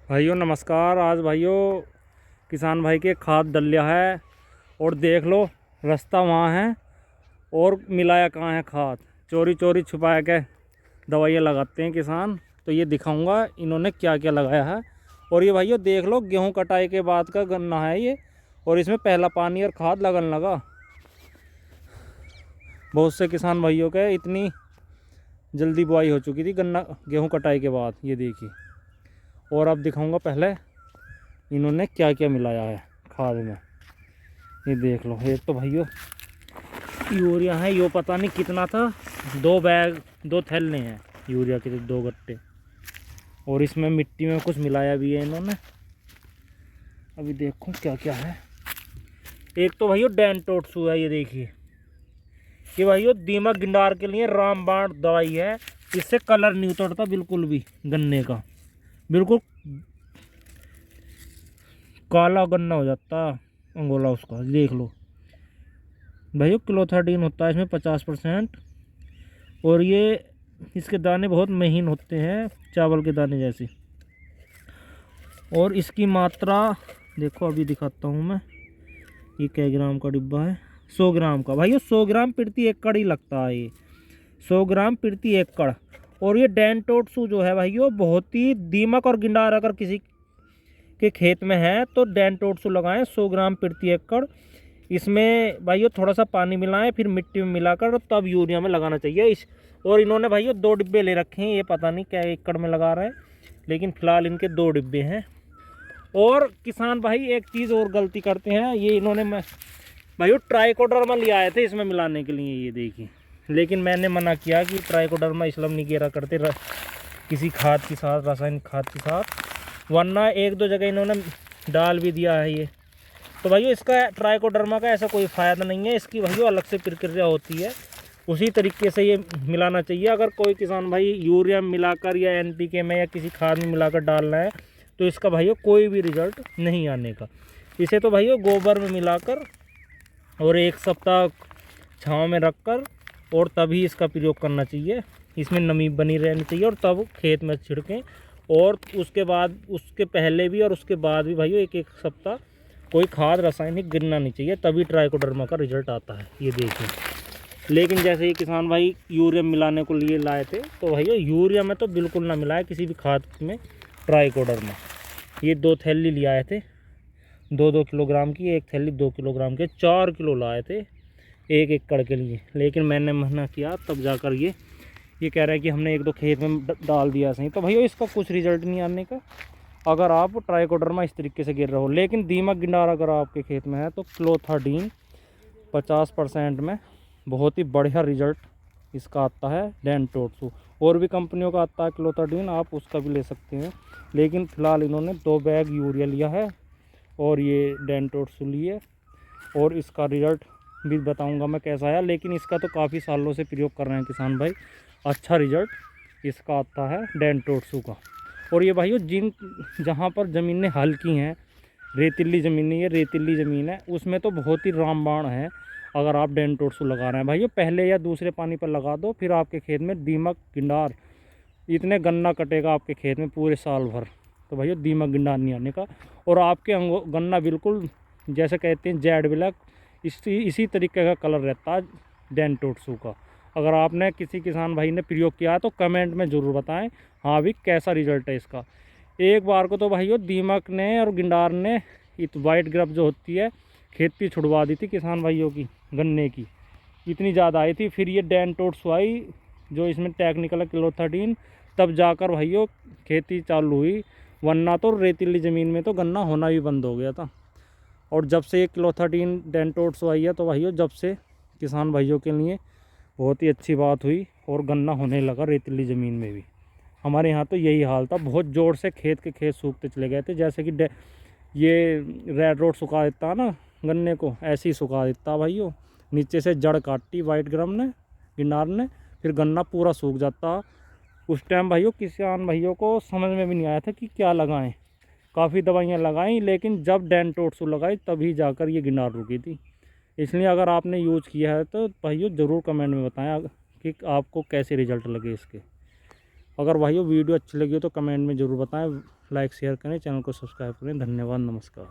भाइयों नमस्कार। आज भाइयों किसान भाई के खाद डल लिया है और देख लो रास्ता वहाँ है और मिलाया कहाँ है खाद। चोरी चोरी छुपा के दवाइयाँ लगाते हैं किसान। तो ये दिखाऊंगा इन्होंने क्या क्या लगाया है। और ये भाइयों देख लो गेहूं कटाई के बाद का गन्ना है ये, और इसमें पहला पानी और खाद लगन लगा। बहुत से किसान भाइयों के इतनी जल्दी बुआई हो चुकी थी गन्ना गेहूँ कटाई के बाद। ये देखिए, और अब दिखाऊंगा पहले इन्होंने क्या क्या मिलाया है खाद में। ये देख लो, एक तो भाइयों यूरिया है, यो पता नहीं कितना था, 2 बैग 2 थैले हैं यूरिया के, 2 गट्टे। और इसमें मिट्टी में कुछ मिलाया भी है इन्होंने। अभी देखो क्या क्या है। एक तो भाइयों डेंटोट्सू है, ये देखिए। ये भाइयों दीमक गिंडार के लिए रामबाण दवाई है। इससे कलर नहीं उतरता बिल्कुल भी गन्ने का, बिल्कुल काला गन्ना हो जाता अंगोला उसका। देख लो भाइयों, क्लोथर्डीन होता है इसमें 50%। और ये इसके दाने बहुत महीन होते हैं, चावल के दाने जैसे। और इसकी मात्रा देखो, अभी दिखाता हूँ मैं। ये क्या ग्राम का डिब्बा है? 100 ग्राम का भाइयों। 100 ग्राम प्रति एकड़ ही लगता है ये, 100 ग्राम प्रति एकड़। और ये डेंटोट्सू जो है भाइयों, बहुत ही दीमक और गिंडार अगर किसी के खेत में है तो डेंटोट्सू लगाएं 100 ग्राम प्रति एकड़। इसमें भाइयों थोड़ा सा पानी मिलाएं, फिर मिट्टी में मिलाकर तब यूरिया में लगाना चाहिए। और इन्होंने भाइयों 2 डिब्बे ले रखे हैं, ये पता नहीं क्या एकड़ में लगा रहे हैं, लेकिन फिलहाल इनके 2 डिब्बे हैं। और किसान भाई एक चीज़ और गलती करते हैं, ये इन्होंने भाइयों ट्राइकोडर्मा ले आए थे इसमें मिलाने के लिए, ये देखिए। लेकिन मैंने मना किया कि ट्राइकोडर्मा इसलम नहीं गिरा करते किसी खाद के साथ, रासायनिक खाद के साथ, वरना 1-2 जगह इन्होंने डाल भी दिया है ये। तो भाइयों इसका ट्राइकोडर्मा का ऐसा कोई फ़ायदा नहीं है, इसकी भाइयों अलग से प्रक्रिया होती है, उसी तरीके से ये मिलाना चाहिए। अगर कोई किसान भाई यूरिया मिलाकर या NPK में या किसी खाद में मिलाकर डालना है तो इसका भाइयों कोई भी रिजल्ट नहीं आने का। इसे तो भाइयों गोबर में मिलाकर और 1 सप्ताह छाँव में रखकर और तभी इसका प्रयोग करना चाहिए। इसमें नमी बनी रहनी चाहिए और तब खेत में छिड़कें। और उसके बाद, उसके पहले भी और उसके बाद भी भाइयों 1-1 सप्ताह कोई खाद रासायनिक गिरना नहीं चाहिए, तभी ट्राइकोडर्मा का रिजल्ट आता है। ये देखिए। लेकिन जैसे ये किसान भाई यूरिया मिलाने को लिए लाए थे, तो भैया यूरिया में तो बिल्कुल ना मिलाए किसी भी खाद में ट्राइकोडर्मा। ये 2 थैली ले आए थे, 2-2 किलोग्राम की, एक थैली 2 किलोग्राम के, 4 किलो लाए थे 1 एकड़ के लिए। लेकिन मैंने मना किया, तब जाकर ये कह रहा है कि हमने 1-2 खेत में डाल दिया सही। तो भैया इसका कुछ रिजल्ट नहीं आने का अगर आप ट्राइकोडर्मा इस तरीके से गिर रहे हो। लेकिन दीमक गिंडार अगर आपके खेत में है तो क्लोथर्डीन 50% में बहुत ही बढ़िया रिजल्ट इसका आता है। डेंटोट्सू और भी कंपनियों का आता है क्लोथर्डीन, आप उसका भी ले सकते हैं। लेकिन फ़िलहाल इन्होंने 2 बैग यूरिया लिया है और ये डेंटोट्सू लिए, और इसका रिजल्ट भी बताऊंगा मैं कैसा आया। लेकिन इसका तो काफ़ी सालों से प्रयोग कर रहे हैं किसान भाई, अच्छा रिजल्ट इसका आता है डेंटोट्सू का। और ये भाइयों जहाँ पर ज़मीनें हल्की हैं, रेतीली ज़मीन, ये रेतीली ज़मीन है, उसमें तो बहुत ही रामबाण है। अगर आप डेंटोट्सू लगा रहे हैं भाइयों, पहले या दूसरे पानी पर लगा दो, फिर आपके खेत में दीमक गिंडार इतने गन्ना कटेगा आपके खेत में पूरे साल भर। तो भाइयों दीमक गिंडार नहीं आने का। और आपके गन्ना बिल्कुल जैसे कहते हैं जेड ब्लैक, इसी तरीके का कलर रहता है डेंटोट्सू का। अगर आपने किसी किसान भाई ने प्रयोग किया है तो कमेंट में ज़रूर बताएं, हाँ भी कैसा रिजल्ट है इसका। एक बार को तो भाइयों दीमक ने और गिंडार ने वाइट ग्रब जो होती है खेती छुड़वा दी थी किसान भाइयों की, गन्ने की इतनी ज़्यादा आई थी। फिर ये डेंटोट्सू आई जो इसमें टेक्निकल है क्लोथर्डीन, तब जाकर भाइयों खेती चालू हुई, वरना तो रेतीली ज़मीन में तो गन्ना होना भी बंद हो गया था। और जब से ये क्लोथर्डीन डेंटोट्सू आई है तो भाइयों जब से किसान भाइयों के लिए बहुत ही अच्छी बात हुई और गन्ना होने लगा रेतीली ज़मीन में भी। हमारे यहाँ तो यही हाल था, बहुत ज़ोर से खेत के खेत सूखते चले गए थे। जैसे कि ये रेड रोड सुखा देता है ना गन्ने को, ऐसे ही सुखा देता भाइयों। नीचे से जड़ काटी वाइट ग्रम ने, गिंडार ने, फिर गन्ना पूरा सूख जाता। उस टाइम भाइयों किसान भाइयों को समझ में भी नहीं आया था कि क्या लगाएं। काफ़ी दवाइयाँ लगाई, लेकिन जब डेंटोट्सू लगाई तभी जाकर ये गिंडार रुकी थी। इसलिए अगर आपने यूज़ किया है तो भाइयों ज़रूर कमेंट में बताएं कि आपको कैसे रिजल्ट लगे इसके। अगर भाइयों वीडियो अच्छी लगी हो तो कमेंट में ज़रूर बताएं। लाइक शेयर करें, चैनल को सब्सक्राइब करें। धन्यवाद, नमस्कार।